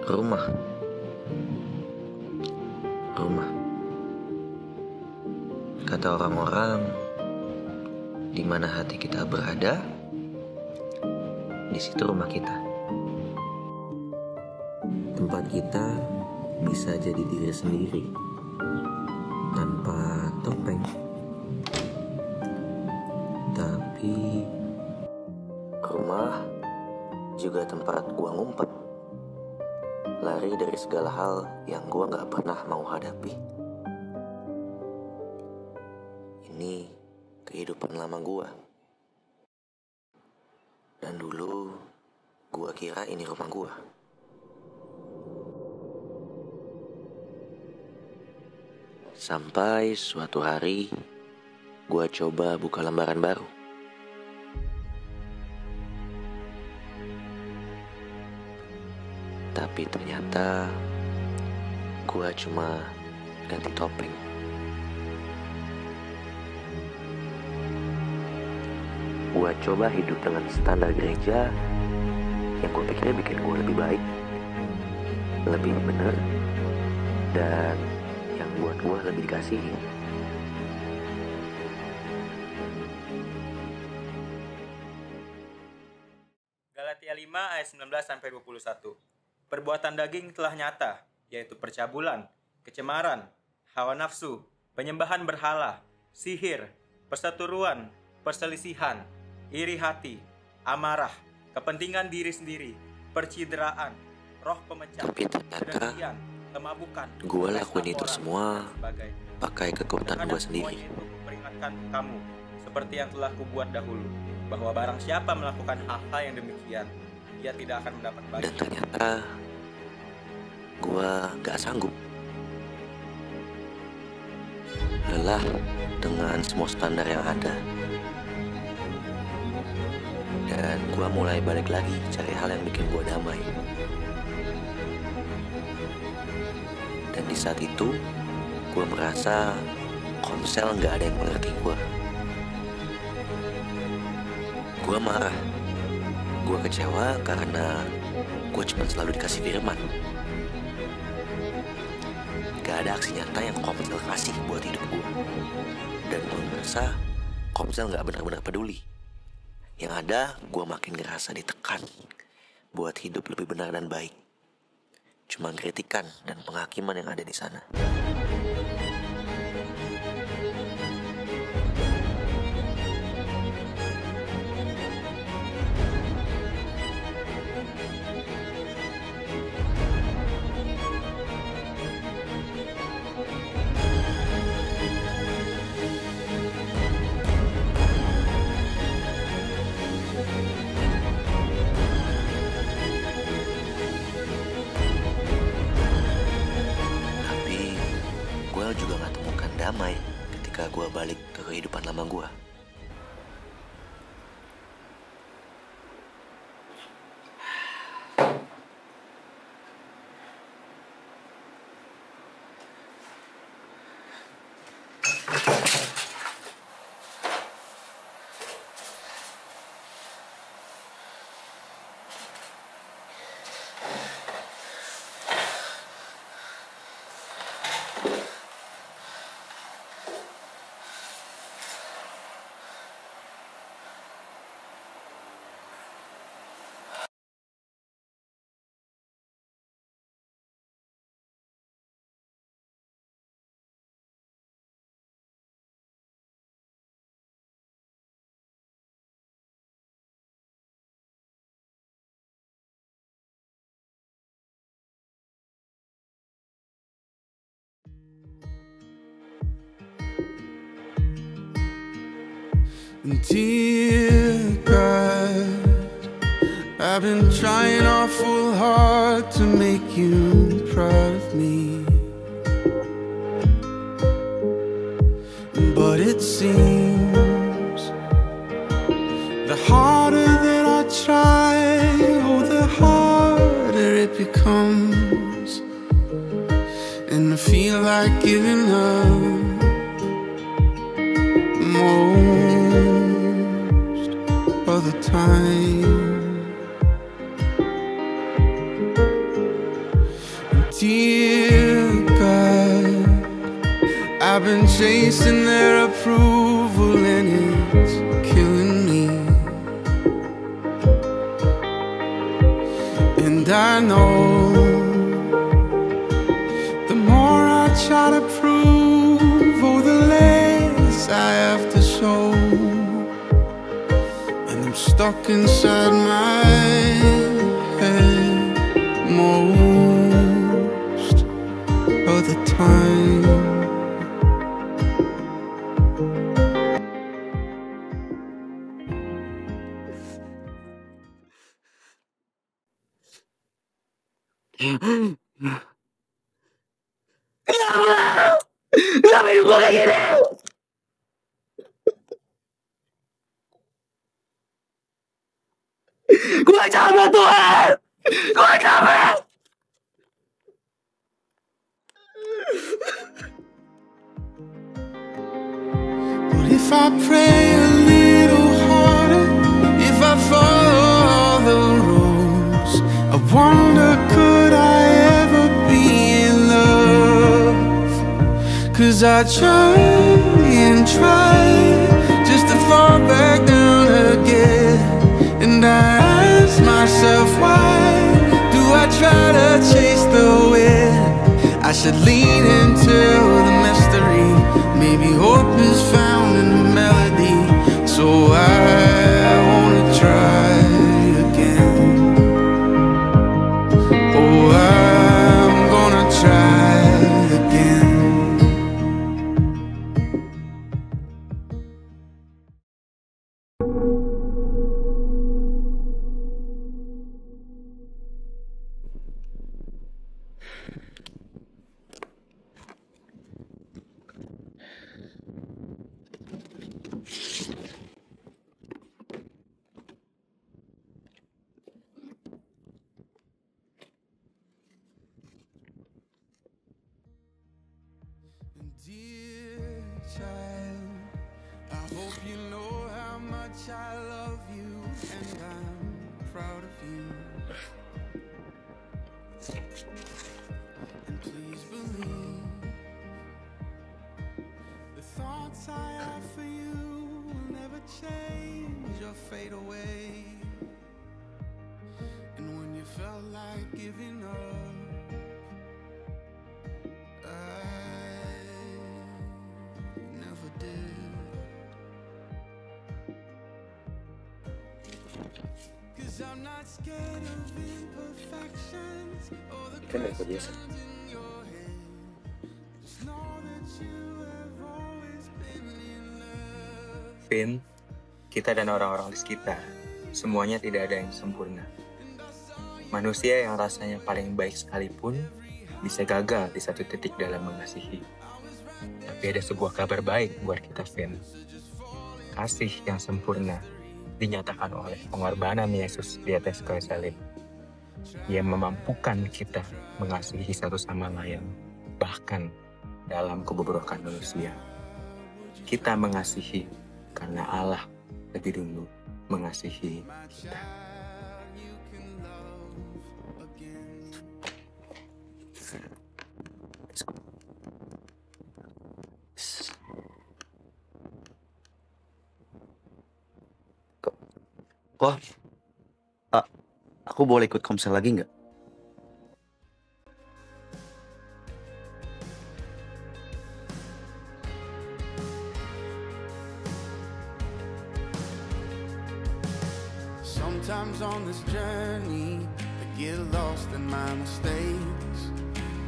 Rumah. Kata orang-orang, di mana hati kita berada, di situ rumah kita. Tempat kita bisa jadi diri sendiri, tanpa topeng. Tapi rumah juga tempat gua ngumpet, lari dari segala hal yang gua gak pernah mau hadapi. Ini kehidupan lama gua. Dan dulu gua kira ini rumah gua. Sampai suatu hari gua coba buka lembaran baru. Tapi ternyata gua cuma ganti topeng. Gua coba hidup dengan standar gereja yang gue pikir bikin gue lebih baik, lebih bener, dan yang buat gue lebih dikasihi. Galatia 5 ayat 19-21. Perbuatan daging telah nyata, yaitu percabulan, kecemaran, hawa nafsu, penyembahan berhala, sihir, perseteruan, perselisihan, iri hati, amarah, kepentingan diri sendiri, percideraan, roh pemecah, kedengkian, kemabukan. Gue lakuin itu semua pakai kekuatan gue sendiri. Itu kuperingatkan kamu, seperti yang telah kubuat dahulu, bahwa barang siapa melakukan hal-hal yang demikian, ia tidak akan mendapat bagian. Dan ternyata gue gak sanggup. Lelah dengan semua standar yang ada. Dan gue mulai balik lagi cari hal yang bikin gue damai. Dan di saat itu gue merasa Komsel gak ada yang mengerti gue. Gue marah. Gue kecewa karena gue cuma selalu dikasih firman. Gak ada aksi nyata yang Komsel kasih buat hidup gue. Dan gue merasa Komsel gak benar-benar peduli. Yang ada, gue makin ngerasa ditekan buat hidup lebih benar dan baik. Cuma kritikan dan penghakiman yang ada di sana. Gue juga gak temukan damai ketika gue balik ke kehidupan lama gue. Dear God, I've been trying awful hard to make you proud of me, but it seems the harder that I try, oh, the harder it becomes, and I feel like giving up most of the time. chasing their approval and it's killing me. And I know the more I try to prove, oh, the less I have to show. And I'm stuck inside my head most of the time. Kenapa hidup gue kayak gini? Gue capek Tuhan. Gue capek. But if I pray a little harder, if I follow all the rules, I wonder could I ever be in love? 'Cause I try and try just to fall back down again. And I ask myself, why do I try to chase the wind? I should lean into the mystery. Maybe hope is found in the melody. So I wanna try again. Oh, I'm gonna try again. Dear child, I hope you know how much I love you, and I'm proud of you. And please believe the thoughts I have for you will never change or fade away. And when you felt like giving up, never did. 'Cause I'm not scared of imperfections or the questions in your head. Just know that you have always been in love. Vin, kita dan orang-orang di sekitar, semuanya tidak ada yang sempurna. Manusia yang rasanya paling baik sekalipun bisa gagal di satu titik dalam mengasihi. Tapi ada sebuah kabar baik buat kita, Vin. Kasih yang sempurna dinyatakan oleh pengorbanan Yesus di atas kayu salib. Ia memampukan kita mengasihi satu sama lain, bahkan dalam kebobrokan manusia. Kita mengasihi karena Allah lebih dulu mengasihi kita. Kok, aku boleh ikut komsel lagi nggak? Sometimes on this journey, I get lost in my mistakes.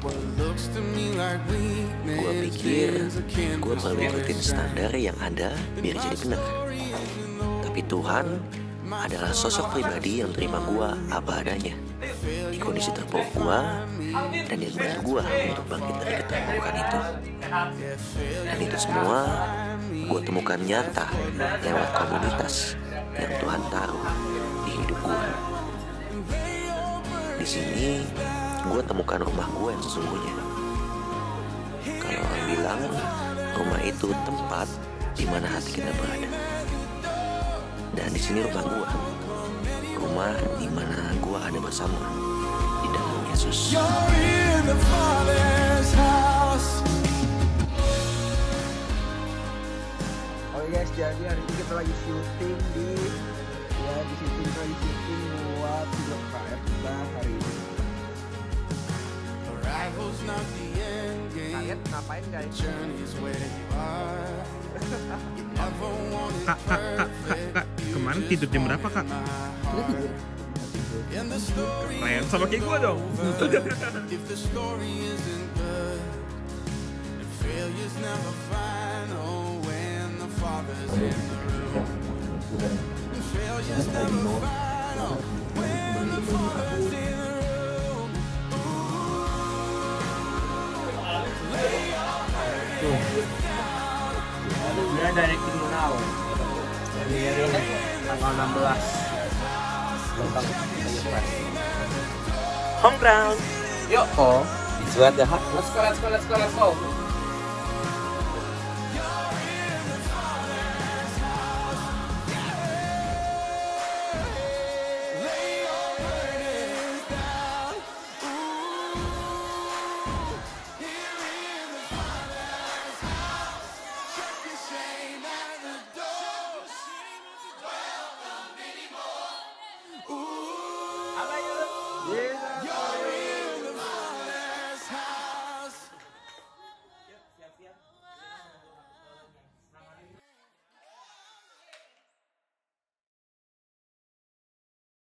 What looks to me like Gue weakness pikir is a canvas gue perlu for ikutin the standar yang ada biar jadi benar. Tapi Tuhan adalah sosok pribadi yang terima gue apa adanya, di kondisi terpuruk gue, dan yang bantu gue untuk bangkit dari keterpurukan itu. Dan itu semua gue temukan nyata lewat komunitas yang Tuhan taruh di hidup gue. Di sini gue temukan rumah gue yang sesungguhnya. Kalau orang bilang rumah itu tempat di mana hati kita berada. Dan di sini rumah gue, rumah di mana gue ada bersama di dalam Yesus. You're in the Father's house. Guys, jadi hari ini kita lagi syuting di lagi syuting buat video KF kita hari ini. Kalian ngapain guys? Kak, kemarin tidur jam berapa kak? Keren sama kayak gue dong. Dia dari Kriminal dari tanggal 16 tentang Home ground. yuk kok It's what the heart. let's go